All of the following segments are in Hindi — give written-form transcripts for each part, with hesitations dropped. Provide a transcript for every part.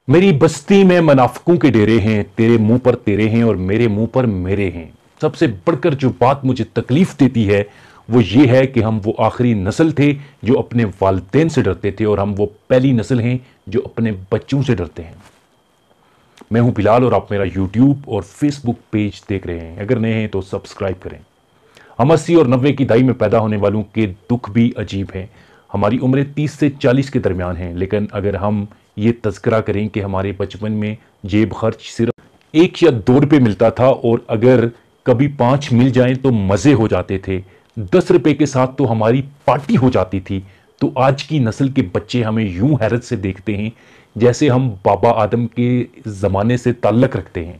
मेरी बस्ती में मुनाफिकों के डेरे हैं, तेरे मुंह पर तेरे हैं और मेरे मुंह पर मेरे हैं। सबसे बढ़कर जो बात मुझे तकलीफ देती है वो ये है कि हम वो आखिरी नस्ल थे जो अपने वालिदैन से डरते थे और हम वो पहली नस्ल हैं जो अपने बच्चों से डरते हैं। मैं हूं बिलाल और आप मेरा यूट्यूब और फेसबुक पेज देख रहे हैं। अगर नए हैं तो सब्सक्राइब करें। हम 80 और 90 की दहाई में पैदा होने वालों के दुख भी अजीब हैं। हमारी उम्रें 30 से 40 के दरमियान हैं, लेकिन अगर हम ये तज़किरा करें कि हमारे बचपन में जेब खर्च सिर्फ 1 या 2 रुपये मिलता था और अगर कभी 5 मिल जाएं तो मज़े हो जाते थे, 10 रुपये के साथ तो हमारी पार्टी हो जाती थी, तो आज की नस्ल के बच्चे हमें यूं हैरत से देखते हैं जैसे हम बाबा आदम के ज़माने से ताल्लुक़ रखते हैं।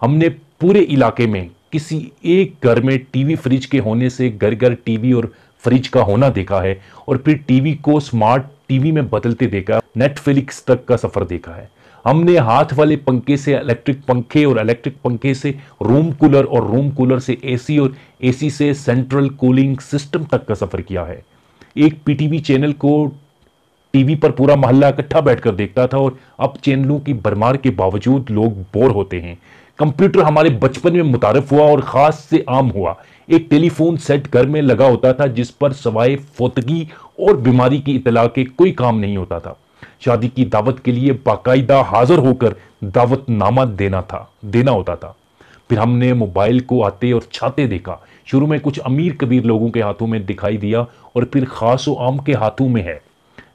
हमने पूरे इलाके में किसी एक घर में टीवी फ्रिज के होने से घर घर टीवी और फ्रिज का होना देखा है और फिर टीवी को स्मार्ट टीवी में बदलते देखा, नेटफ्लिक्स तक का सफर देखा है। हमने हाथ वाले पंखे से इलेक्ट्रिक पंखे और इलेक्ट्रिक पंखे से रूम कूलर और रूम कूलर से एसी और एसी से सेंट्रल कूलिंग सिस्टम तक का सफर किया है। एक पीटीवी चैनल को टीवी पर पूरा मोहल्ला इकट्ठा बैठकर देखता था और अब चैनलों की भरमार के बावजूद लोग बोर होते हैं। कंप्यूटर हमारे बचपन में मुतारिफ हुआ और खास से आम हुआ। एक टेलीफोन सेट घर में लगा होता था जिस पर सवाए फोतगी और बीमारी की इतला के कोई काम नहीं होता था। शादी की दावत के लिए बाकायदा हाजिर होकर दावतनामा देना होता था। फिर हमने मोबाइल को आते और छाते देखा। शुरू में कुछ अमीर कबीर लोगों के हाथों में दिखाई दिया और फिर खास व आम के हाथों में है।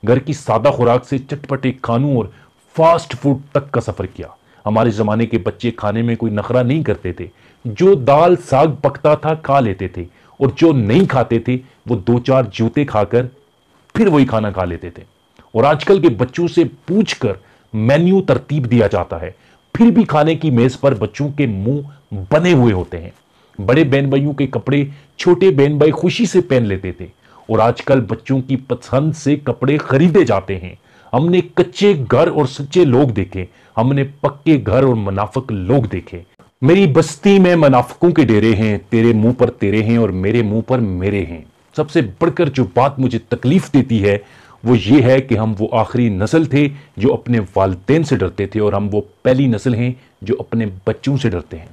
घर की सादा खुराक से चटपटे खानों और फास्ट फूड तक का सफर किया। हमारे जमाने के बच्चे खाने में कोई नखरा नहीं करते थे। जो दाल साग पकता था खा लेते थे और जो नहीं खाते थे वो 2-4 जूते खाकर फिर वही खाना खा लेते थे। और आजकल के बच्चों से पूछकर मेन्यू तरतीब दिया जाता है, फिर भी खाने की मेज पर बच्चों के मुंह बने हुए होते हैं। बड़े बहन भाइयों के कपड़े छोटे बहन भाई खुशी से पहन लेते थे और आजकल बच्चों की पसंद से कपड़े खरीदे जाते हैं। हमने कच्चे घर और सच्चे लोग देखे, हमने पक्के घर और मुनाफिक लोग देखे। मेरी बस्ती में मुनाफिकों के डेरे हैं, तेरे मुंह पर तेरे हैं और मेरे मुंह पर मेरे हैं। सबसे बढ़कर जो बात मुझे तकलीफ देती है वो ये है कि हम वो आखिरी नस्ल थे जो अपने वालिदैन से डरते थे और हम वो पहली नस्ल हैं जो अपने बच्चों से डरते हैं।